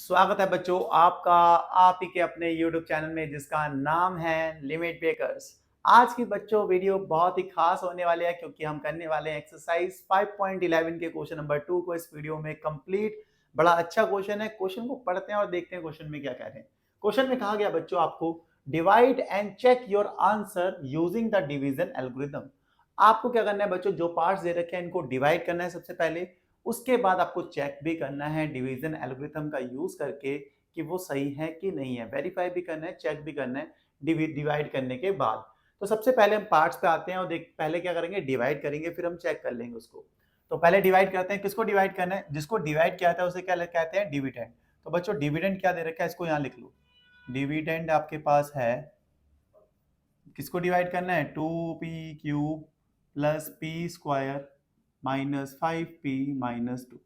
स्वागत है बच्चों आपका आप ही के अपने YouTube चैनल में जिसका नाम है लिमिट ब्रेकर्स। आज की बच्चों वीडियो बहुत ही खास होने वाली है क्योंकि हम करने वाले हैं एक्सरसाइज 5.11 के क्वेश्चन नंबर 2 को इस वीडियो में कंप्लीट। बड़ा अच्छा क्वेश्चन है। क्वेश्चन को पढ़ते हैं और देखते हैं क्वेश्चन में क्या कह रहे हैं। क्वेश्चन में कहा गया बच्चों आपको divide and check your answer using the division algorithm. आपको क्या करना है बच्चों, जो पार्ट्स दे रखे हैं इनको डिवाइड करना है सबसे पहले। उसके बाद आपको चेक भी करना है डिवीजन एल्गोरिथम का यूज करके कि वो सही है कि नहीं है। वेरीफाई भी करना है, चेक भी करना है डिवाइड करने के बाद। तो सबसे पहले हम पार्ट्स पे आते हैं और देख पहले क्या करेंगे, डिवाइड करेंगे, फिर हम चेक कर लेंगे उसको। तो पहले डिवाइड करते हैं। किसको डिवाइड करना है? जिसको डिवाइड किया था उसे क्या कहते हैं? डिविडेंड। तो बच्चों डिविडेंड क्या दे रखा है, इसको यहाँ लिख लो। डिविडेंड आपके पास है, किसको डिवाइड करना है? 2p³ plus P square minus 5p-2।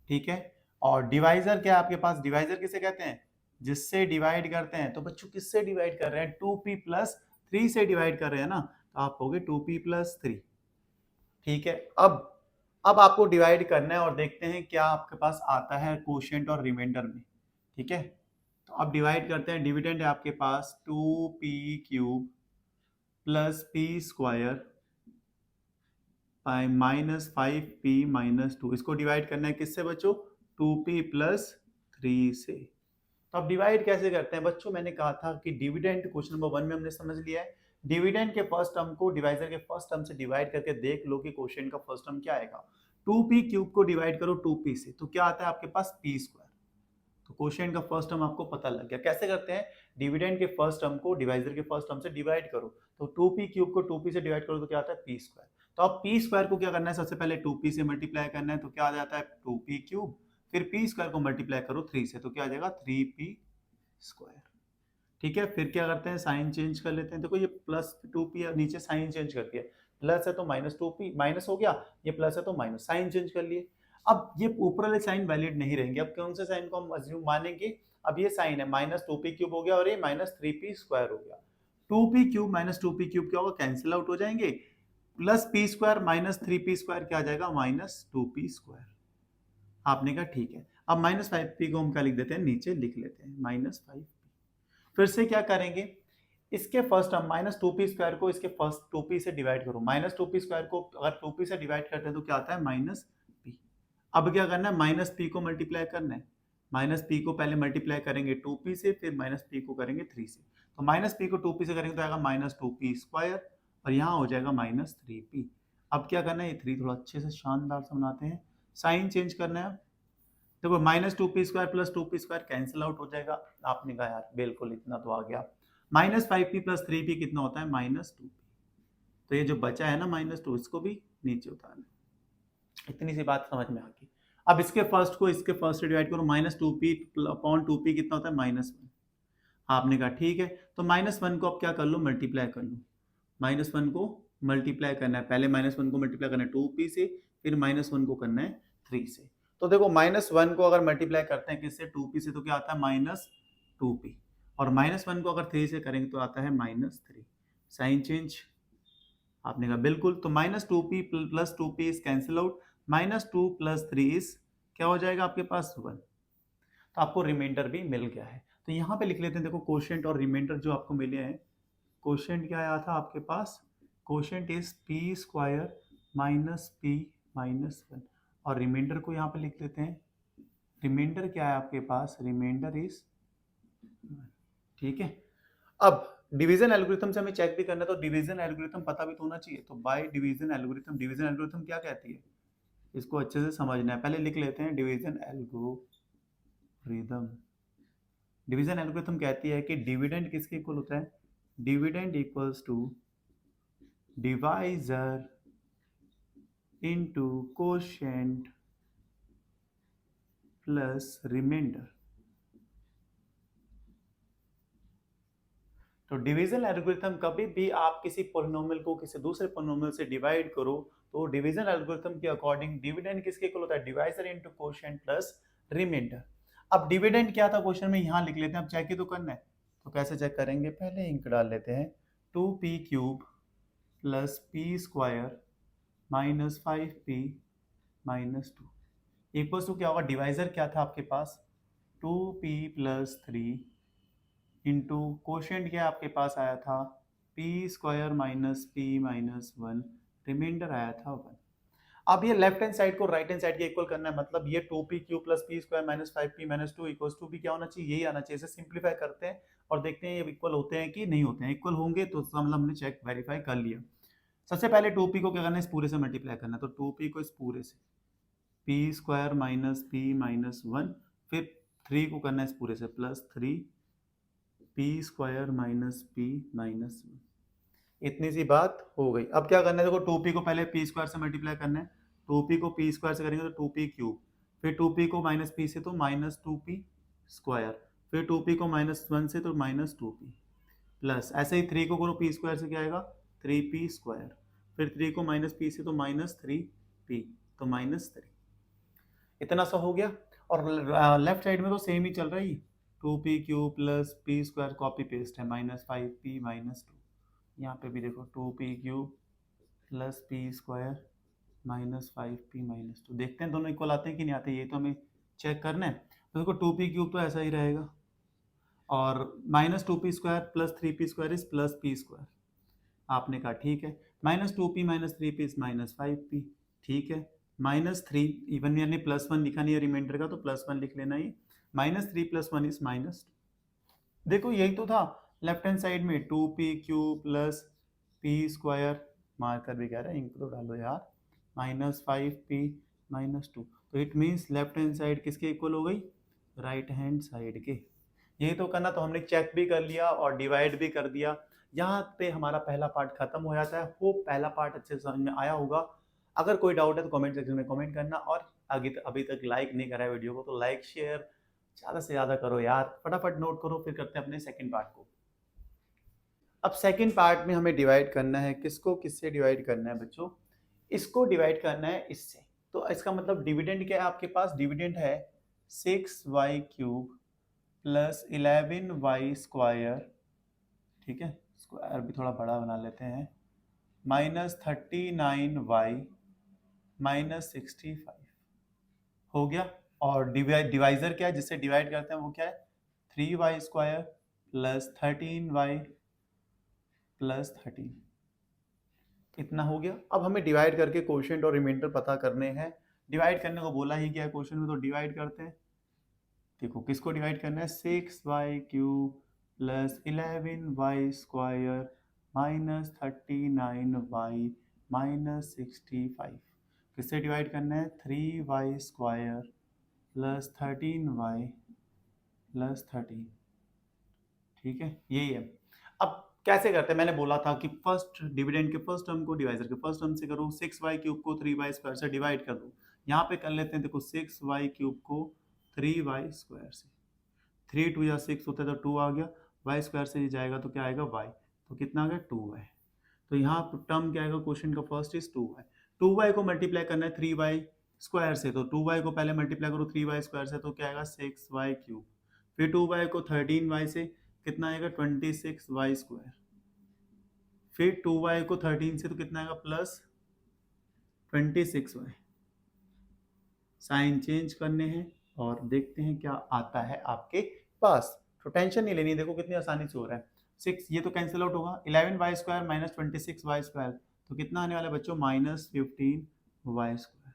ठीक है। और डिवाइजर क्या है आपके पास? डिवाइजर किसे कहते हैं? जिससे डिवाइड करते हैं। तो बच्चों किससे डिवाइड कर रहे हैं? 2p+3 से डिवाइड कर रहे हैं ना, तो आप होगे 2p+3। ठीक है। अब आपको डिवाइड करना है और देखते हैं क्या आपके पास आता है कोशेंट और रिमाइंडर में। ठीक है। तो अब डिवाइड करते हैं। डिविडेंड है आपके पास 2p³ plus P square minus 5p-2। इसको डिवाइड करना है किससे बच्चों? 2p+3 से। तो अब डिवाइड कैसे करते हैं बच्चों? मैंने कहा था कि डिविडेंड क्वेश्चन नंबर 1 में हमने समझ लिया है। डिविडेंड के फर्स्ट टर्म को डिवाइजर के फर्स्ट टर्म से डिवाइड करके देख लो कि क्वेश्चन का फर्स्ट टर्म क्या आएगा। 2p³ को डिवाइड करो 2p से तो क्या आता है आपके पास? p square. तो क्वेश्चन का फर्स्ट टर्म आपको पता लग गया। कैसे करते हैं? डिविडेंड के फर्स्ट टर्म को डिवाइजर के फर्स्ट टर्म से डिवाइड करो। तो 2p³ को 2p से डिवाइड करो तो क्या आता है? p square. तो अब p स्क्वायर को क्या करना है? सबसे पहले 2p से मल्टीप्लाई करना है तो क्या आ जाता है? 2p³। फिर p स्क्वायर को मल्टीप्लाई करो 3 से तो क्या आ जाएगा? 3p square. ठीक है। फिर क्या करते हैं? साइन चेंज कर लेते हैं। देखो ये प्लस 2p नीचे साइन चेंज कर दिया। प्लस है तो माइनस 2p, माइनस हो गया। ये प्लस है तो माइनस, साइन चेंज कर लिए। अब ये ऊपर वाले साइन वैलिड नहीं रहेंगे। अब कौन से साइन को हम अज्यूम मानेंगे? अब ये साइन है माइनस 2p³ हो गया और ये माइनस 3p स्क्वायर हो गया। 2p³ माइनस 2p³ क्या होगा? कैंसिल आउट हो जाएंगे। Plus p square minus 3p square क्या आ जाएगा? Minus 2p square. आपने कहा ठीक है। अब माइनस 5p को हम क्या लिख देते हैं? नीचे लिख लेते हैं माइनस 5। फिर से क्या करेंगे? इसके first term minus 2p square को इसके फर्स्ट 2p से डिवाइड करो। माइनस 2p स्क्वायर को अगर 2p से डिवाइड करते हैं तो क्या आता है? Minus p। अब क्या करना है? माइनस p को मल्टीप्लाई करना है। माइनस p को पहले मल्टीप्लाई करेंगे 2p से, फिर माइनस p को करेंगे 3 से। तो माइनस p को 2p से करेंगे तो आएगा माइनस 2p स्क्वायर और यहाँ हो जाएगा माइनस 3p। अब क्या करना है? ये 3 थोड़ा अच्छे से शानदार से बनाते हैं। साइन चेंज करना है। देखो minus 2p square plus 2p square cancel out हो जाएगा। आपने कहा यार बिल्कुल इतना तो आ गया। माइनस 5p+3p कितना होता है? Minus 2p। तो ये जो बचा है ना माइनस 2, इसको भी नीचे उतारना। इतनी सी बात समझ में आ गई। अब इसके फर्स्ट को इसके फर्स्ट से डिवाइड करो। माइनस 2p/2p कितना होता है? -1। आपने कहा ठीक है। तो -1 को अब क्या कर लो? मल्टीप्लाई कर लो। -1 को मल्टीप्लाई करना है। पहले -1 को मल्टीप्लाई करना है 2p से, फिर -1 को करना है 3 से। तो देखो -1 को अगर मल्टीप्लाई करते हैं किससे? 2p से तो क्या आता है? -2p। और -1 को अगर 3 से करेंगे तो आता है -3। Sign change. आपने कहा बिल्कुल। तो -2p plus 2p is cancel out. -2 plus 3 is क्या हो जाएगा आपके पास? 1। तो आपको रिमाइंडर भी मिल गया है। तो यहाँ पे लिख लेते हैं। देखो कोशेंट और रिमाइंडर जो आपको मिले हैं। कोशेंट क्या आया था आपके पास? Quotient is p square minus p-1। और रिमाइंडर को यहाँ पे लिख लेते हैं। रिमाइंडर क्या है आपके पास? Reminder is 1। ठीक है। अब डिवीजन एल्गोरिथम से हमें चेक भी करना है तो डिवीजन एल्गोरिथम पता भी तो होना चाहिए। तो by division algorithm, division algorithm क्या कहती है? इसको अच्छे से समझना है। पहले लिख लेते हैं डिवीजन एल्गोरिथम। डिवीजन एल्गोरिथम कहती है कि डिविडेंड किसके इक्वल होता है? Dividend equals to divisor into quotient plus remainder. तो डिवीजन एल्गोरिथम कभी भी आप किसी पोलिनोमियल को किसी दूसरे पोलिनोमियल से डिवाइड करो तो डिवीजन एल्गोरिथम के अकॉर्डिंग डिविडेंड किसके इक्वल होता है? Divisor into quotient plus remainder. अब डिविडेंड क्या था क्वेश्चन में? यहाँ लिख लेते हैं। अब चेक ही तो करना है। तो कैसे चेक करेंगे? पहले इंक डाल लेते हैं। 2p³ plus p square minus 5p-2 equals to क्या होगा? डिवाइजर क्या था आपके पास? 2p प्लस 3 इंटू क्वोशिएंट क्या आपके पास आया था P square minus P minus 1, remainder आया था 1। अब ये लेफ्ट हैंड साइड को राइट हैंड साइड के इक्वल करना है, मतलब ये 2p cube plus P square minus 5p minus 2 equals to भी क्या होना चाहिए, यही आना चाहिए। इसे सिंप्लीफाई करते हैं और देखते हैं ये इक्वल होते हैं कि नहीं होते हैं। इक्वल होंगे तो मतलब हमने चेक वेरीफाई कर लिया। सबसे पहले 2p को क्या करना है, इस पूरे से मल्टीप्लाई करना है, तो 2p को इस पूरे से P square minus P minus 1, फिर 3 को करना है इस पूरे से plus 3 P square minus P minus 1। इतनी सी बात हो गई। अब क्या करना है, देखो 2p को पहले p स्क्वायर से मल्टीप्लाई करना है, 2p को p स्क्वायर से करेंगे तो 2p क्यूब, फिर 2p को माइनस p से तो माइनस 2p स्क्वायर, फिर 2p को माइनस 1 से तो माइनस 2p, प्लस ऐसे ही 3 को करो p स्क्वायर से क्या आएगा 3p स्क्वायर, फिर 3 को माइनस p से तो माइनस 3p, तो माइनस 3। इतना सा हो गया। और लेफ्ट साइड में तो सेम ही चल रहा है, 2p cube plus p square copy paste है, माइनस 5p माइनस 2। यहाँ पे भी देखो 2p cube plus P square minus 5p minus 2। देखते हैं दोनों इक्वल आते हैं कि नहीं आते, ये तो हमें चेक करना है। तो देखो 2p क्यूब तो ऐसा ही रहेगा, और minus 2p square plus 3p square is plus p square. आपने कहा ठीक है, minus 2p minus 3p is minus 5p, ठीक है। माइनस 3, इवन यानी प्लस 1 लिखा नहीं है रिमाइंडर का, तो प्लस 1 लिख लेना ही, माइनस 3 प्लस 1 इज माइनस 2। देखो यही तो था लेफ्ट हैंड साइड में 2p cube plus p square, marker भी कह रहा है इंक तो डालो यार, माइनस 5p माइनस 2। तो it means left hand side किसके इक्वल हो गई, राइट हैंड साइड के। यही तो करना, तो हमने चेक भी कर लिया और डिवाइड भी कर दिया। यहाँ पे हमारा पहला पार्ट खत्म हो जाता है। होप पहला पार्ट अच्छे से समझ में आया होगा। अगर कोई डाउट है तो कमेंट सेक्शन में कमेंट करना, और आगे अभी तक लाइक नहीं करा है वीडियो को तो लाइक शेयर ज़्यादा से ज़्यादा करो यार, फटाफट नोट करो। फिर करते हैं अपने सेकंड पार्ट को। अब सेकंड पार्ट में हमें डिवाइड करना है, किसको किससे डिवाइड करना है बच्चों, इसको डिवाइड करना है इससे। तो इसका मतलब डिविडेंड क्या है आपके पास, डिविडेंड है 6y cube plus 11y square, ठीक है, स्क्वायर भी थोड़ा बड़ा बना लेते हैं, माइनस 39y माइनस 65 हो गया। और डिवाइजर क्या है, जिससे डिवाइड करते हैं वो क्या है, 3y square plus 13y plus 13। इतना हो गया। अब हमें डिवाइड करके क्वोशिएंट और रिमाइंडर पता करने हैं। डिवाइड करने को बोला ही क्या है क्वेश्चन में, तो डिवाइड करते हैं। देखो किसको डिवाइड करना है, 6y cube plus 11y square minus 39y minus 65। किससे डिवाइड करना है, 3y square plus 13y plus 13, ठीक है, यही है। अब कैसे करते हैं, मैंने बोला था कि फर्स्ट डिविडेंड के फर्स्ट टर्म को डिवाइजर के फर्स्ट टर्म से करो, 6y क्यूब को 3y स्क्वायर से डिवाइड कर दो। यहाँ पे कर लेते हैं, देखो 6y क्यूब को 3y स्क्वायर से, 3 2 या 6 होता है तो 2 आ गया, y स्क्वायर से जाएगा तो क्या आएगा y, तो कितना आ गया 2y। तो यहाँ टर्म क्या आएगा, क्वेश्चन का फर्स्ट इज 2y। 2y को मल्टीप्लाई करना है 3y स्क्वायर से, तो 2y को पहले मल्टीप्लाई करो 3y स्क्वायर से, तो क्या आएगा 6y क्यूब, फिर 2y को 13y से कितना आएगा 26y स्क्वायर, फिर 2y को 13 से तो कितना आएगा प्लस 26y। साइन चेंज करने हैं और देखते हैं क्या आता है आपके पास। तो टेंशन नहीं लेनी, देखो कितनी आसानी से हो रहा है। 6 ये तो कैंसिल आउट होगा, 11y square minus 26y square, तो कितना आने वाला है बच्चों, माइनस 15y स्क्वायर।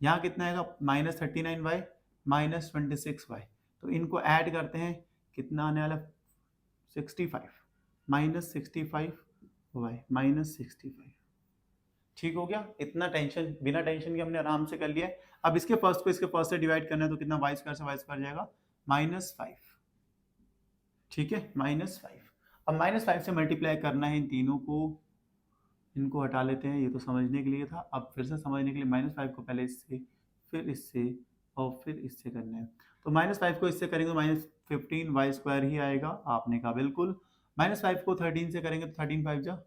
यहाँ कितना आएगा, माइनस 39y माइनस 26y, तो इनको ऐड करते हैं, कितना आने वाला 65 माइनस 65y माइनस 65। ठीक हो गया, इतना टेंशन बिना टेंशन के हमने आराम से कर लिया है। अब इसके फर्स्ट को इसके फर्स्ट से डिवाइड करना है, तो कितना वाई स्क्वायर से वाई स्क्वायर जाएगा माइनस 5, ठीक है, माइनस 5। अब माइनस 5 से मल्टीप्लाई करना है इन तीनों को, इनको हटा लेते हैं, ये तो समझने के लिए था। अब फिर से समझने के लिए माइनस 5 को पहले इससे फिर इससे और फिर इससे करना है, तो माइनस 5 को इससे करेंगे तो माइनस 15y स्क्वायर ही आएगा, आपने कहा बिल्कुल। माइनस 5 को 13 से करेंगे तो 13 5 जा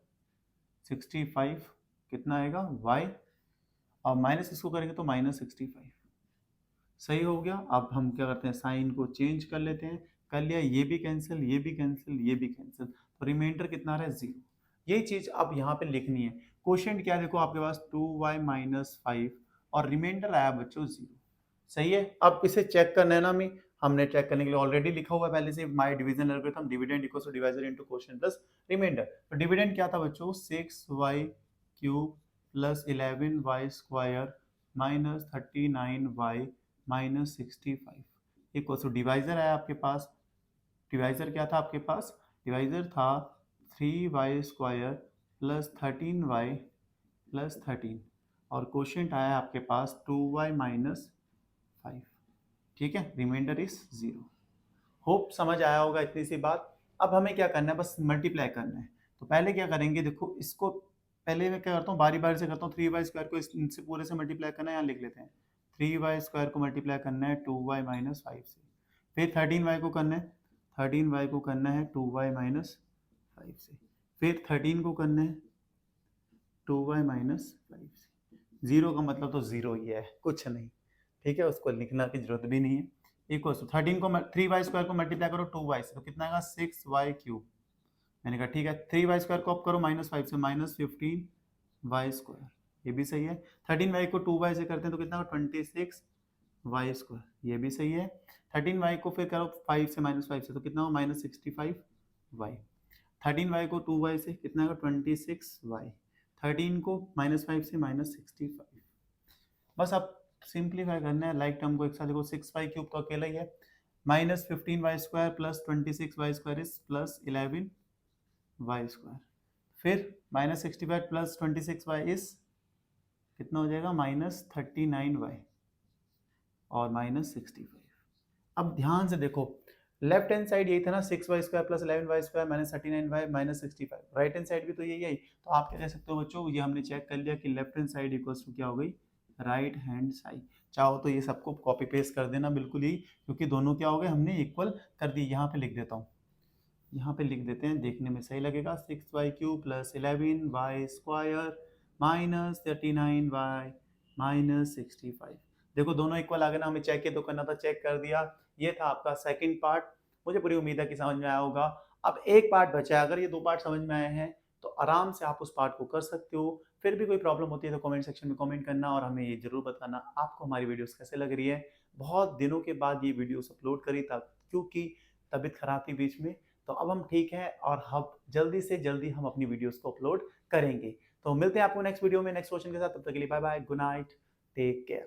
65, कितना आएगा y, और माइनस इसको करेंगे तो माइनस 65। सही हो गया। अब हम क्या करते हैं, साइन को चेंज कर लेते हैं, कर लिया, ये भी कैंसिल ये भी कैंसिल ये भी कैंसिल, तो रिमाइंडर कितना आ रहा है 0। यही चीज अब यहाँ पे लिखनी है। क्वोशिएंट क्या है, देखो आपके पास 2y माइनस 5 और रिमाइंडर आया बच्चों 0। सही है। अब इसे चेक करना है ना, हमने चेक करने के लिए ऑलरेडी लिखा हुआ है पहले से my division algorithm, dividend equals to divisor into quotient plus remainder. तो डिविडेंड क्या था बच्चों, 6y cube plus 11y square minus 39y minus 65 equals to divisor है आपके पास। डिवाइजर क्या था आपके पास, डिवाइजर था 3y square plus 13y plus 13 और क्वोशिएंट आया आपके पास 2y माइनस 5। ठीक है, रिमाइंडर इज 0। होप समझ आया होगा इतनी सी बात। अब हमें क्या करना है, बस मल्टीप्लाई करना है। तो पहले क्या करेंगे, देखो इसको पहले मैं क्या करता हूँ, बारी बारी से करता हूँ। 3y स्क्वायर को इनसे पूरे से मल्टीप्लाई करना है, यहाँ लिख लेते हैं। 3y स्क्वायर को मल्टीप्लाई करना है 2y माइनस 5 से। फिर 13y को करना है, 13y को करना है 2y माइनस 5 से। फिर 13 को करना है 2y माइनस 5 से। 0 का मतलब तो 0 ही है, कुछ नहीं। ठीक है, उसको लिखना की जरूरत भी नहीं है। इक्वल टू 13 को 3y स्क्वायर को मल्टीप्लाई करो 2y से, तो कितना आएगा 6y क्यूब। मैंने कहा ठीक है, 3y स्क्वायर को अप करो माइनस 5 से, माइनस 15y स्क्वायर, ये भी सही है। 13y को 2y से करते हैं तो कितना होगा 26y स्क्वायर, ये भी सही है। 13y को फिर करो 5 से माइनस 5 से, तो कितना होगा माइनस 65y। 13y को 2y से कितना होगा 26y। 13 को माइनस 5 से माइनस 65। बस अब सिंप्लीफाई करना है, लाइक टर्म को एक साथ देखो, 6y क्यूब तो अकेला ही है, minus 15y square plus 26y square is plus 11y square. फिर माइनस 65 प्लस 26y इज कितना हो जाएगा माइनस 39y और माइनस 65। अब ध्यान से देखो, लेफ्ट हैंड साइड यही था ना, 6y square plus 11y square minus 39y minus 65। Right hand side भी तो यही है। तो आप क्या कह सकते हो बच्चों, ये हमने चेक कर लिया कि left hand side equals to क्या हो गई, राइट हैंड साइड। चाहो तो ये सबको कॉपी पेस्ट कर देना बिल्कुल ही, क्योंकि दोनों क्या हो गए हमने इक्वल कर दी। यहाँ पे लिख देता हूँ, यहाँ पे लिख देते हैं, देखने में सही लगेगा। 6y cube plus 11y square minus 39y minus 65। देखो दोनों इक्वल आ गए ना, हमें चेक ये तो करना था, चेक कर दिया। ये था आपका सेकंड पार्ट, मुझे पूरी उम्मीद है कि समझ में आया होगा। अब एक पार्ट बचा है, अगर ये दो पार्ट समझ में आए हैं तो आराम से आप उस पार्ट को कर सकते हो। फिर भी कोई प्रॉब्लम होती है तो कमेंट सेक्शन में कमेंट करना और हमें ये जरूर बताना आपको हमारी वीडियोस कैसे लग रही है। बहुत दिनों के बाद ये वीडियोस अपलोड करी था, क्योंकि तबीयत खराब थी बीच में। तो अब हम ठीक हैं और हम जल्दी से जल्दी हम अपनी वीडियोस को अपलोड करेंगे। तो मिलते हैं आपको नेक्स्ट वीडियो में नेक्स्ट क्वेश्चन के साथ। तब तक के लिए bye bye, good night, take care.